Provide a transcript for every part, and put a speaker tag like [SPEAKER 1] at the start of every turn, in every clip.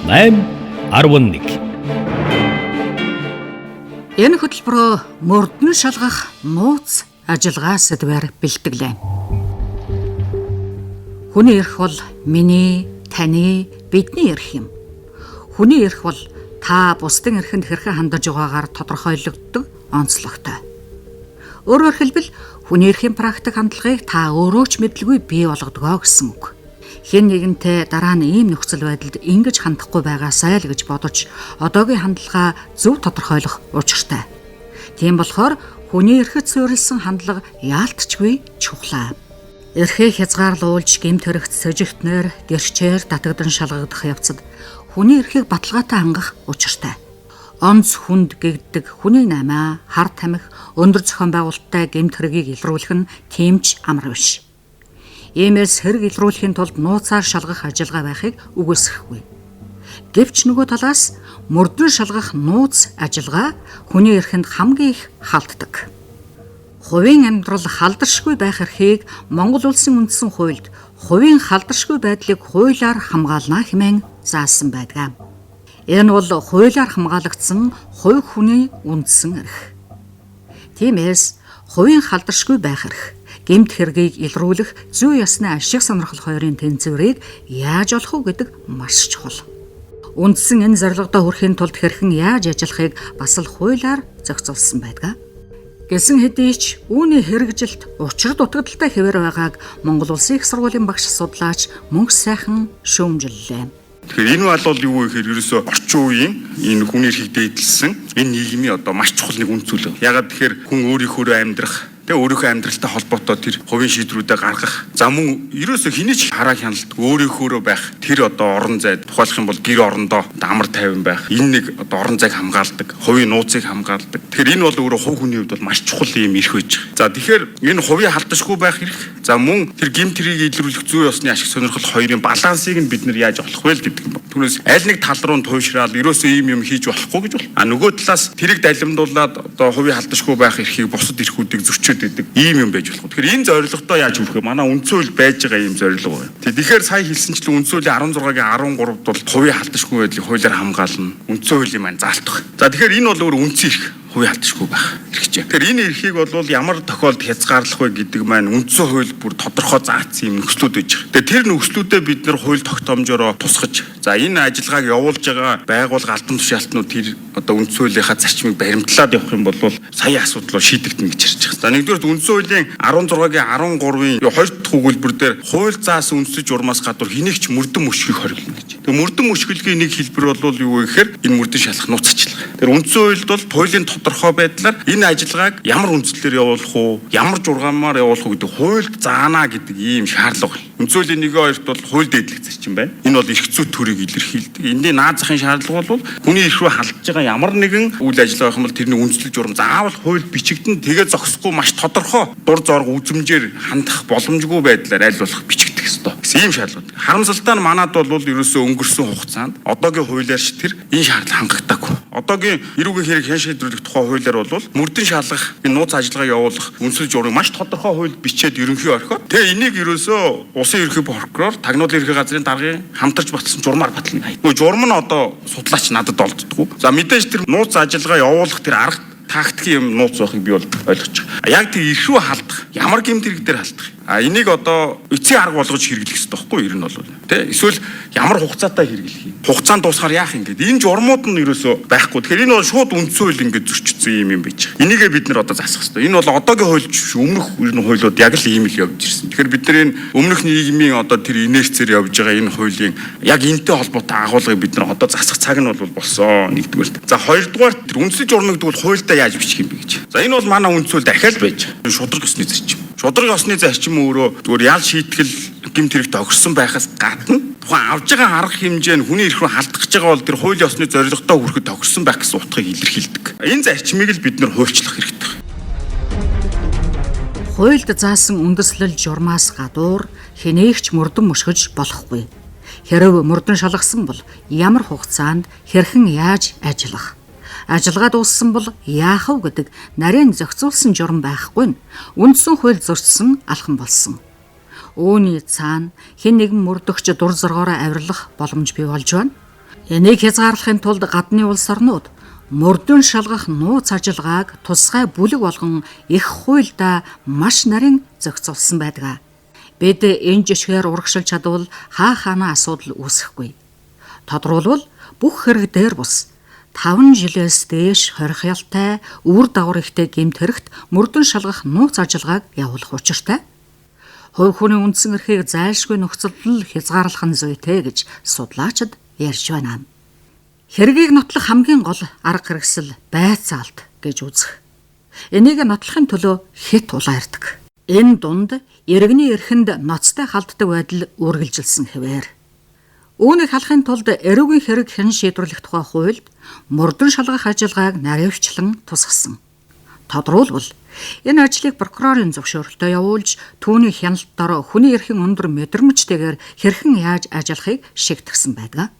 [SPEAKER 1] 8.11.
[SPEAKER 2] Энэ хөтөлбөрөөр мөрдөн шалгах нууц ажиллагаа сэдвээр бэлтгэлээ. Хүний эрх бол миний, таны, бидний эрх юм. Хүний эрх бол та бусдын эрхэнд хэрхэн хандаж байгаагаар тодорхойлогддог онцлогтой. Өөрөөр хэлбэл хүний эрхийн практик хандлагыг та өөрөө ч мэдлгүй бий болгодгоо гэсэн үг. Хэн нэгэнтэй дараа нь ийм нөхцөл байдалд ингэж хандахгүй байгаасай л гэж бодож одоогийн хандлагаа зөв тодорхойлох учиртай. Тийм болохоор хүний эрхэт суурилсан хандлага яалтчгүй чухлаа. Эрхээ хязгаарлуулж гэмт хэрэгт сэжигтнэр гэрчээр татагдан шалгагдах явцад хүний эрхийг баталгаатай хангах учиртай. Онц хүнд гэгддэг хүний намаа, хар тамхи, өндөр зохион байгуулалттай гэмт хэргийг илрүүлэх нь тэмч амар биш. Иймээс хэрэг илрүүлэхийн тулд нууцаар шалгах ажиллагаа байхыг үгүйсэхгүй. Гэвч нөгөө талаас мөрдөн шалгах нууц ажиллагаа хүний эрхэнд хамгийн их халддаг. Хувийн амьдрал халдаршгүй байх эрхийг Монгол Улсын үндсэн хуульд хувийн халдаршгүй байдлыг хуулиар хамгаална хэмээн заасан байдаг. Энэ бол хуулиар хамгаалагдсан хувь хүний үндсэн эрх. Тиймээс хувийн халдаршгүй байх эрх, гэмт хэргийг илрүүлэх зүй ёсны ашиг сонирхол хоёрын тэнцвэрийг яаж олох вэ гэдэг маш чухал. Үндсэн энэ зорилгодоо хүрэхийн тулд хэрхэн яаж ажиллахыг бас л хуулиар зохицуулсан байдаг. Гэсэн хэдий ч үүний хэрэгжилт учир дутагдaltaй хэвээр байгааг Монгол Улсын их сургуулийн багш судлаач мөнх сайхан шүүмжиллээ.
[SPEAKER 3] Тэгэхээр энэ бол юу вэ гэхээр ерөөсөө орчин үеийн энэ хүний эрхийг дээдлсэн энэ нийгмийн одоо маш чухал нэг үн зүйл. Ягаад тэгэхээр хүн өөрийнхөө амьдрах тэгээ өөрийнхөө амьдралтай холбоотой тэр хувийн шийдрүүдээ гаргах. За мөн ерөөсөө хэний ч хараа хяналтгүй өөрийнхөө байх тэр одоо орон зайд тухайлах юм бол гэр орондоо амар тайван байх. Энэ нэг одоо орон зайг хамгаалдаг, хувийн нууцыг хамгаалдаг. Тэгэхээр энэ бол өөрөө хувь хүний хувьд бол маш чухал юм эрх байж байгаа. За тэгэхээр энэ хувийн халдашгүй байх эрх. За мөн тэр гэмт хэргийг илрүүлэх зүй ёсны ашиг сонирхол хоёрын балансыг нь бид нэр яаж олох вэ гэдэг юм. Түүнээс аль нэг тал руу туйшраал ерөөсөө ийм юм хийж болохгүй гэж бол. А нөгөө талаас тэрийг далимдуулаад одоо хувийн халдашгүй байх эрхийг бусад эрхүүдийг зөрчөөд гэдэг ийм юм байж болох. Тэгэхээр энэ зорилготой яаж хүрэх вэ? Манай үндсэн хууль байж байгаа ийм зорилго байна. Тэгэхээр сая хэлсэнчлэн үндсэн хуулийн 16-гийн 13-д бол хувийн халдашгүй байдлыг хуулиар хамгаална. Үндсэн хуулийн маань заалтах. За тэгэхээр энэ бол өөр үндсэн эрх. Хувийн халдашгүй байх эрхчээ. Тэгэхээр энэ эрхийг бол ямар тохиолдолд хязгаарлах вэ гэдэг маань үндсэн хууль бүр тодорхой заасан юм нөхцлүүд байж байгаа. Тэгэхээр тэр нөхцлүүдэд бид нэр хууль тогтоомжоор тусгаж за энэ ажиллагааг явуулж байгаа байгууллага албан тушаалтнууд тэр одоо үндсэн хуулийнхаа зарчмыг баримтлаад явах юм бол сая асуудал шийдэгдэнэ гэж ярьж байгаа. За нэгдүгээр үндсэн хуулийн 16-гийн 13-ийн 2 дахь өгүүлбэр дээр хууль заасан үндэслэж журмаас гадуур хэнийгч мөрдөн мөшгийг хориглоно гэж. Тэгээ мөрдөн мөшгөлгийн нэг хэлбэр бол юу вэ гэхээр энэ мөрдөн шалах нууц ажиллагаа. Тэр үндсэн хуульд бол хуулийн тодорхой байдлаар энэ ажиллагааг ямар үндслээр явуулах уу, ямар жургаамаар явуулах уу гэдэг хуульд заана гэдэг ийм шаардлага байна. Үндсэн хуулийн 1-2-т бол хууль дээдлэх зарчим байна. Энэ бол эрх зүйн төрийг илэрхийлдэг. Эндийн наад захын шаардлага бол хүний эрх рүү халдж байгаа ямар нэгэн үйл ажиллагаа юм бол тэрний үндслэг журам заавал хууль бичигдэн тэгээ зогсохгүй маш тодорхой дур зорг үзмжээр хандах боломжгүй байдлаар аль болох бичигдэх ёстой. Гэсэн ийм шаардлага. Харамсалтай нь манад бол ерөөсөө өнгөрсөн хугацаанд одоогийн хуулиар ч тэр энэ шаардлага хангагдаагүй. Одоогийн эрүүгийн хэрэг хэн шийдвэрлэх тухай хуулиар бол мөрдөн шалгах энэ нууц ажиллагаа явуулах үндслэг журмыг маш тодорхой хууль бичээд ерөнхий орхиод тэгээ энийг ерөөсөө улсын ерөнхий прокурор тагнуулын ерхий газрын даргын хамтарч батлсан журмаар батлана. Нөгөө журам нь одоо судлаач надад олддоггүй. За мэдээж тэр нууц ажиллагаа явуулах тэр арга тактикийн юм нууц байхыг би бол ойлгож байгаа. Яг тэр эрх рүү халдах, ямар гэмт хэрэг дээр халдах. Энийг одоо эцсийн арга болгож хэрэглэх хэрэгтэй байхгүй юу? Ер нь бол тий эсвэл ямар хугацаатай хэрэглэх юм. Хугацаанд дуусахаар яах юм гээд энэ журмууд нь ерөөсөө байхгүй. Тэгэхээр энэ бол шууд үндсэн хууль ингээд зөрчигдсөн юм байж байгаа. Энийгээ бид нэр одоо засах хэрэгтэй. Энэ бол одоогийн хууль өмнөх ер нь хуулиуд яг л ийм л явж ирсэн. Тэгэхээр бид нар энэ өмнөх нийгмийн одоо тэр инерцээр явж байгаа энэ хуулийн яг энэтэй холбоотой агуулгыг бид нар одоо засах цаг нь бол болсон нэгдүгээр. За хоёрдугаар тэр үндсэн журмыг тэгвэл хуульдаа яаж бичих юм бэ гэж. За энэ бол манай үндсэн хууль дахиад байж байгаа. Шудраг ёсны зарчим. Шудраг ёсны зарчим өөрөө зүгээр ял шийтгэл гэмт хэрэгт огорсон байхаас гадна тухайн авж байгаа арга хэмжээ нь хүний эрх рүү халдах гэж байгаа бол тэр хуулийн ёсны зорилготой хүрэхэд огорсон байх гэсэн утгыг илэрхийлдэг. Энэ зарчмыг л бид нэр хуульчлах хэрэгтэй.
[SPEAKER 2] Хуульд заасан үндэслэл журмаас гадуур хэнээгч мөрдөн мөшгөж болохгүй. Хэрв мөрдөн шалгасан бол ямар хугацаанд хэрхэн яаж ажиллах? Ажиллагаа дууссан бол яах вэ гэдэг нарийн зохицуулсан журам байхгүй нь үндсэн хууль зөрчсөн алхам болсон. Үүний цаана хэн нэгэн мөрдөгч дур зоргоороо авирлах боломж бий болж байна. Энийг хязгаарлахын тулд гадны улс орнууд мөрдөн шалгах нууц ажиллагааг тусгай бүлэг болгон их хуйлдаа маш нарийн зохицуулсан байдаг. Бид энэ жишгээр урагшилж чадвал хаана асуудал үүсэхгүй. Тодруулбал бүх хэрэг дээр бус 5 жилээс дээш хорих ялтай үр дагавар ихтэй гэмт хэрэгт мөрдөн шалгах нууц ажиллагааг явуулах учиртай. Хувь хүний үндсэн эрхийг зайлшгүй нөхцөлд хязгаарлах нь зүйтэй гэж судлаачид ярьж байна. Хэргийг нотлох хамгийн гол арга хэрэгсэл байцаалт гэж үзэх. Энийг нотлохын төлөө хэд улаардаг. Энэ дунд иргэний эрхэнд ноцтой халддаг байдал үргэлжилсэн хэвээр. Үүнийг халахын тулд эрүүгийн хэрэг хэн шийдвэрлэх тухай хуульд мөрдөн шалгах ажиллагааг наривчлан тусгасан. Тодруулбал энэ ажлыг прокурорын зөвшөөрлөлтөд явуулж түүний хяналт дор хүний эрхийн өндөр мэдрэмжтэйгээр хэрхэн яаж ажиллахыг шигтгэсэн байдаг.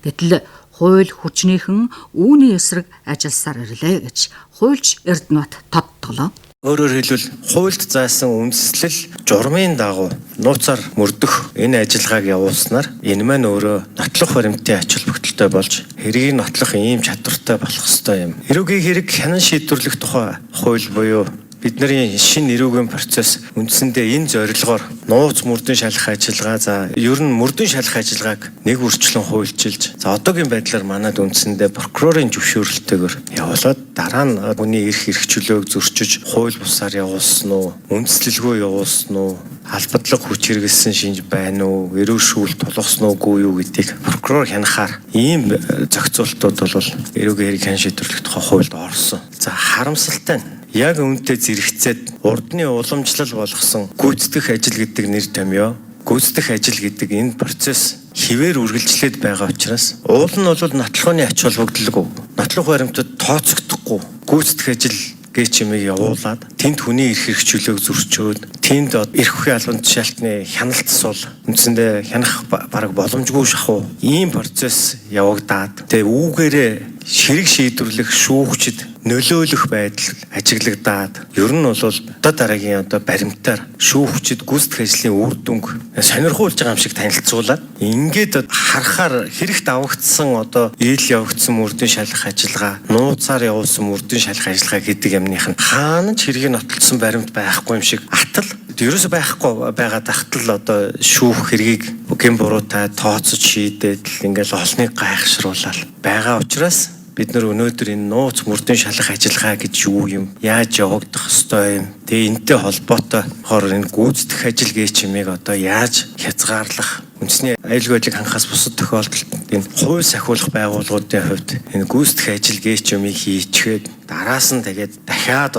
[SPEAKER 2] Гэтэл хууль хүчнийхэн үүний эсрэг ажилласаар ирлээ гэж хуульч Эрдэнэбат тодтоглоо.
[SPEAKER 1] Өөрөөр хэлбэл хуульд заасан үндэслэл журмын дагуу нууцаар мөрдөх энэ ажиллагааг явуулснаар энэ маань өөрөө нотлох баримтын ач холбогдолтой болж хэргийг нотлох ийм чадвартай болох ёстой юм. Эрүүгийн хэрэг хянан шийдвэрлэх тухай хууль буюу бидний шинэ эрүүгийн процесс үндсэндээ энэ зорилгоор нууц мөрдөн шалгах ажиллагаа ер нь мөрдөн шалгах ажиллагааг нэг үрчлэн хуульчилж одоогийн байдлаар манад үндсэндээ прокурорын зөвшөөрлөлтөөр явуулаад дараа нь хүний эрх хэрэгчлөөг зөрчиж хууль бусаар явуулсан уу, үндэслэлгүй явуулсан уу, албадлаг хүч хэрэгэлсэн шинж байна уу, эрүү шүүл тулгасан уугүй юу гэдгийг прокурор хянахаар ийм зохицуултууд бол эрүүгийн хэрэг хэн шийдвэрлэх тухай хуульд орсон. За харамсалтай нь яг үүнтэй зэрэгцээд урдны уламжлал болгосон гүйцэтгэх ажил гэдэг нэр томьёо, гүйцэтгэх ажил гэдэг энэ процесс хിവэр үргэлжлээд байгаа учраас уул нь бол нотлохооны ач холбогдолгүй, нотлох баримтад тооцогдохгүй гүйцэтгэх ажил гэж чимээ явуулаад тэнд хүний эрх хэрэгчлөөг зөрчөөд тэнд эрх хүхийн албан тушаалтны хяналт сул үндсэндээ хянах бараг боломжгүй шахуу ийм процесс явагдаад тэгээ үүгээрээ ширэг шийдвэрлэх шүүгчд нөлөөлөх байдал ажиглагдаад ер нь бол дараагийн баримтаар шүүгчд гүйцэтгэх ажлын үр дүнг сонирхуулж байгаа юм шиг танилцуулаад ингээд харахаар хэрэгт авагдсан ийл явагдсан мөрдөн шалгах ажиллагаа нууцаар явуулсан мөрдөн шалгах ажиллагаа гэдэг юмных нь хаана ч хэргийг нотолсон баримт байхгүй юм шиг атал ерөөсөй байхгүй байгаад ахтал шүүх хэргийг гэм буруутай тооцож шийдээд ингээл олныг гайхшруулаад байгаа учраас бид нар өнөөдөр энэ нууц мөрдөн шалгах ажиллагаа гэж юу юм? Яаж явагдах ёстой юм? Тэгээ энэтэй холбоотой энэ гүйцэтгэх ажил гэж чимээг яаж хязгаарлах? Үндэсний аюулгүй байдлыг хангахаас бусад тохиолдолд энэ хувь сахиулах байгууллагуудын хувьд энэ гүйцэтгэх ажил гэж чимээг хийчгээд дараас нь тэгээд дахиад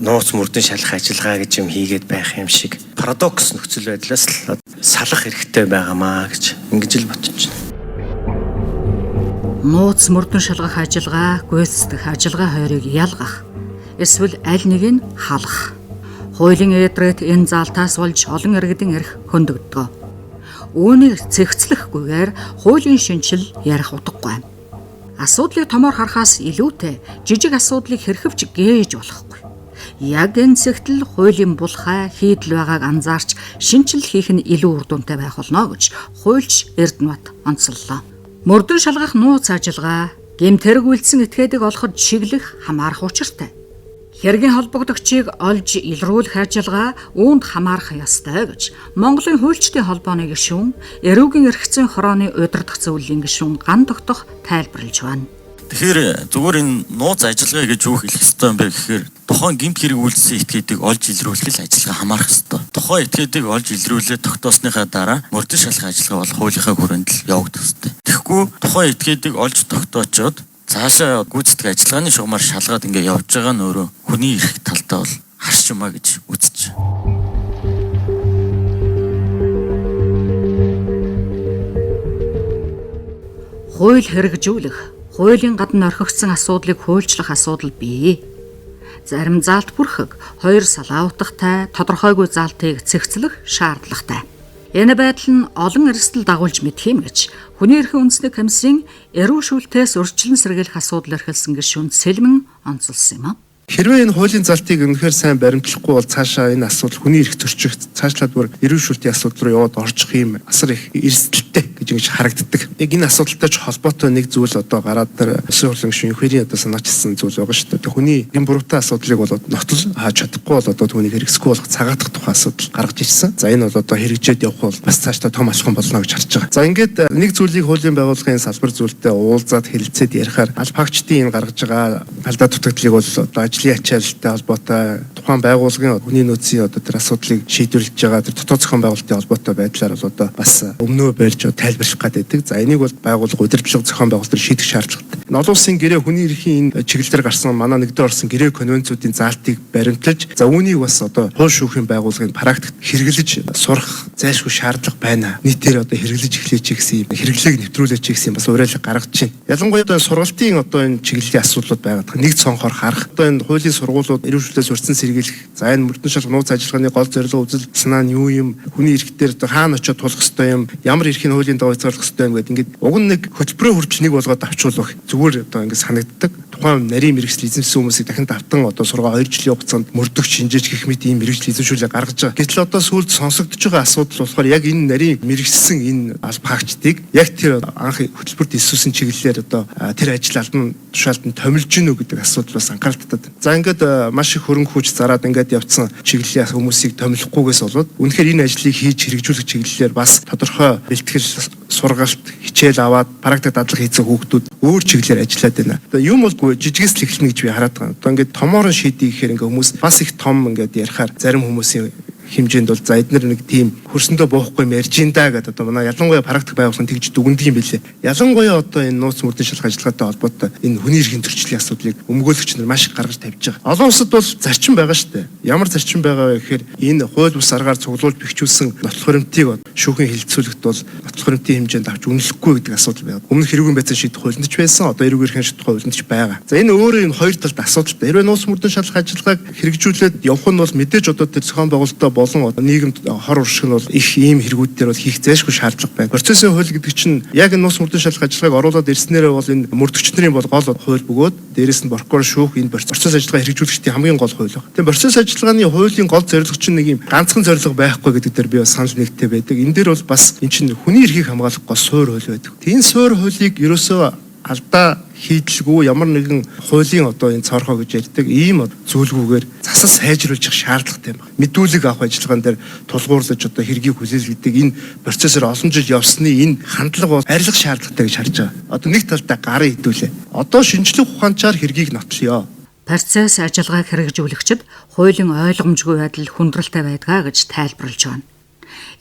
[SPEAKER 1] нууц мөрдөн шалгах ажиллагаа гэж юм хийгээд байх юм шиг парадокс нөхцөл байдлаас л салах хэрэгтэй байгаамаа гэж ингэж л бодож байна.
[SPEAKER 2] Нууц мөрдөн шалгах ажиллагаа, гүйцэтгэх ажиллагаа хоёрыг ялгах, эсвэл аль нэг нь халах. Хуулийн эдрээд энэ заалтаас болж олон иргэдийн эрх хөндөгддөг. Үүнийг цэгцлэхгүйгээр хуулийн шинжил ярих утгагүй. Асуудлыг томоор харахаас илүүтэй жижиг асуудлыг хэрхэвч гээж болохгүй. Яг энэ зэгтэл хуулийн булхай хийдэл байгааг анзаарч шинжил хийх нь илүү үр дүнтэй байх болно гэж хуульч Эрдэнэбат онцоллоо. Мөрдөн шалгах нууц ажиллагаа гэмт хэрэг үйлдсэн этгээдэг олоход чиглэх хамаарах учиртай. Хэргийн холбогдогчийг олж илрүүлэх ажиллагаа үүнд хамаарах ёстой гэж Монголын хуульчдын холбооны гишүүн, эрүүгийн эрх зүйн хорооны удирдах зөвлөлийн гишүүн Ган тогтох тайлбарлаж байна.
[SPEAKER 4] Тэгэхээр зүгээр энэ нууц ажиллагаа гэж юу хэлэх ёстой юм бэ гэхээр тухайн гэмт хэрэг үйлдсэн этгээдэг олж илрүүлэх л ажиллагаа хамаарах ёстой. Тухайн этгээдэг олж илрүүлээд тогтоосныхаа дараа мөрдөн шалгах ажиллагаа бол хуулийнхаа хүрээнд л явагдах ёстой. Тэгэхгүй тухайн этгээдэг олж тогтоочоод цаашаа гүйцэтгэх ажиллагааны шугамар шалгаад ингээ явж байгаа нь өөрөө хүний эрх талдаа бол харш юмаа гэж үзэж байна.
[SPEAKER 2] Хууль хэрэгжүүлэх, хуулийн гадна орхигдсон асуудлыг хуульчлах асуудал бий. Зарим заалт бүрхэг хоёр салаа утгатай тодорхойгүй заалтыг цэгцлэх шаардлагатай. Энэ байдал нь олон эрсдэл дагуулж мэдх юм гэж хүний эрхийн үндэсний комиссийн эрүү шүүлтээс урьдчилан сэргийлэх асуудал эрхэлсэн гишүүн Сэлмэн онцолсон юм а.
[SPEAKER 5] Хэрвээ энэ хуулийн залтыг үнэхээр сайн баримтлахгүй бол цаашаа энэ асуудал хүний эрх төрчих цаашлаад бүр эрүү шүүлтийн асуудал руу яваад орчих юм асар их эрсдэлтэй гэж ингэж харагддаг. Яг энэ асуудалтай ч холбоотой нэг зүйл одоо гараад тэр өсвөр хурлын гишүүн Юхэрийн одоо санаачилсан зүйл байгаа шүү дээ. Хүний гин буруутай асуудлыг бол нотол хааж чадахгүй бол одоо түүнийг хэрэгсэхгүй болох цагаатах тухай асуудал гаргаж ирсэн. За энэ бол одоо хэрэгжээд явах бол бас цаашдаа том алхам болно гэж харж байгаа. За ингээд нэг зүйлийг хуулийн байгууллагын салбар зүйлтэй уулзаад хэлэлцээд ярихаар аль багчдын энэ гаргаж байгаа алдаа дутагдлыг бол одоо ажлын ачааллтай холбоотой тухайн байгууллагын хүний нөөцийн одоо тэр асуудлыг шийдвэрлэж байгаа тэр дотоод зохион байгуулалтын холбоотой байдлаар бол одоо бас өмнөө барьж тайлбарлах гэдэг. За энийг бол байгууллага удирдлага зохион байгуулалт шийдэх шаардлагатай. Олон улсын гэрээ хүний эрхийн энэ чиглэлээр гарсан манай нэгдүгээр орсон гэрээ конвенцүүдийн заалтыг баримталж за үүнийг бас одоо хууль шүүхийн байгууллагын практикт хэрэглэж сурах зайлшгүй шаардлага байна. Нийтээр одоо хэрэглэж эхлэеч гэсэн юм хэрэглээг нэвтрүүлээч гэсэн бас уриалга гаргаж байна. Ялангуяа одоо сургалтын одоо энэ чиглэлийн асуудлууд байгаад нэг цонхоор харах. Одоо энэ хуулийн сургуулиуд эрүүжлээс урьдчилан сэргийлэх. За энэ мөрдөн шалгах нууц ажиллагааны гол зорилго үзэл санаа нь юу юм? Хүний эрх дээр одоо хаана очиод тулах ёстой юм? Ямар эрхийн хуулийн дагуу хязгаарлах ёстой юм гэдэг ингээд уг нь нэг хөтөлбөрөө хүрч нэг болгоод авчруулах зүгээр одоо ингээд санагддаг. Тухайн нарийн мэргэжил эзэмшсэн хүмүүсийг дахин давтан одоо сургаа 2 жилийн хугацаанд мөрдөх шинжээж гэх мэт ийм мэргэжил эзэмшүүлээ гаргаж байгаа. Гэтэл одоо сүүлд сонсогдож байгаа асуудал болохоор яг энэ нарийн мэргэжсэн энэ алба хаагчдыг яг тэр анх хөтөлбөрт эсвсэн чиглэлээр одоо тэр ажил албан тушаалтанд томилж гинүү гэдэг асуудал бас анхаарал татаад. За ингээд маш их хөрөнгө хүч зараад ингээд явцсан чиглэлийн хүмүүсийг томилохгүйгээс болоод үнэхээр энэ ажлыг хийж хэрэгжүүлэх чиглэлээр бас тодорхой бэлтгэл сургалт хичээл аваад практик дадлага хийсэн хүүхдүүд өөр чиглэлээр ажиллаад байна. Одоо юм бол жижигээс л эхэлнэ гэж би хараад байгаа. Одоо ингээд томоор шийдээ гэхээр ингээд хүмүүс бас их том ингээд ярихаар зарим хүмүүсийн хэмжээнд бол за эдгээр нэг тийм хөрсөндөө буухгүй юм ярьж ин да гэдэг одоо манай ялангуяа практик байгуулсан тэгж дүгндэг юм билээ. Ялангуяа одоо энэ нууц мөрдөн шалгах ажиллагаатай холбоотой энэ хүний эрхийн зөрчлийн асуудлыг өмгөөлөгч нар маш их гаргаж тавьж байгаа. Олон улсад бол зарчим байгаа шүү дээ. Ямар зарчим байгаа вэ гэхээр энэ хууль бус аргаар цуглуулж бэхжүүлсэн нотлох баримтыг шүүхийн хилцүүлэгт бол нотлох баримтын хэмжээнд авч үнэлэхгүй гэдэг асуудал байна. Өмнө хэрүүгийн байцаа шийдэх хуулинд ч байсан, одоо эрүүгийн эрхийн шийдэх хуулинд ч байгаа. За энэ өөрөө энэ хоёр талд асуудалтай. Хэрвээ нууц мөрдөн шалгах ажиллагааг хэрэгжүүлээд явах нь бол мэдээж одоо тэр зохион байгуулалтаа болон нийгэмд хор уршиг нь бол их ийм хэрэгүүд дээр бол хийх зайлшгүй шаардлага байна. Процессын хууль гэдэг чинь яг энэ нууц мөрдөн шалгах ажиллагааг оруулаад ирснээрээ бол энэ мөрдөгч нарын бол гол хууль бөгөөд дээрэс нь прокурор шүүх энэ процесс ажиллагаа хэрэгжүүлэгчдийн хамгийн гол хууль байна. Тэгээ процесс ажиллагааны хуулийн гол зорилго чинь нэг юм ганцхан зорилго байхгүй гэдэг дээр би бас санал нэгтэй байдаг. Энэ дээр бол бас энэ чинь хүний эрхийг хамгаалах гол суурь хууль байдаг. Энэ суурь хуулийг ерөөсөө алдаа хийдэлгүй ямар нэгэн хуулийн одоо энэ цорхоо гэж ярьдаг ийм зүйлгүйгээр засал сайжруулах шаардлагатай байна. Мэдүүлэг авах ажиллагаан дээр тулгуурлаж одоо хэргийг хүлээлгэдэг энэ процессор олон жил явсны энэ хандлага бол арилгах шаардлагатай гэж харж байгаа. Одоо нэг талдаа гарын хэдүүлээ. Одоо шинжлэх ухаанчаар хэргийг нотлоё.
[SPEAKER 2] Процесс ажиллагааг хэрэгжүүлэгчид хуулийн ойлгомжгүй байдал хүндрэлтэй байдгаа гэж тайлбарлаж байна.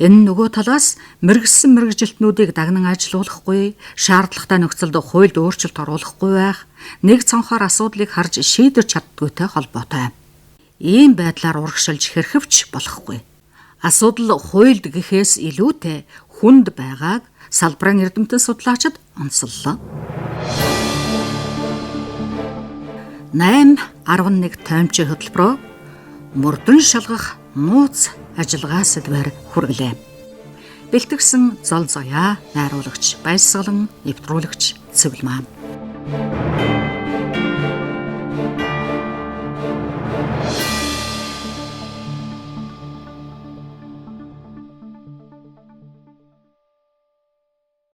[SPEAKER 2] Энэ нөгөө талаас мэрэгсэн мэрэгжилтнүүдийг дагнан ажилуулахгүй, шаардлагатай нөхцөлд хуульд өөрчлөлт оруулахгүй байх, нэг цонхоор асуудлыг харж шийдэж чаддгүйтэй холбоотой. Ийм байдлаар урагшилж хэрхэвч болохгүй. Асуудал хуульд гэхээс илүүтэй хүнд байгааг салбарын эрдэмтэн судлаачид онцоллоо. 8-11 томчийн хөтөлбөрөөр мөрдөн шалгах нууц ажиллагаа сэдвээр хүргэлээ. Бэлтгэсэн Зол Зоя, найруулагч Баясгалан, нэвтрүүлэгч Цэвэлмаа.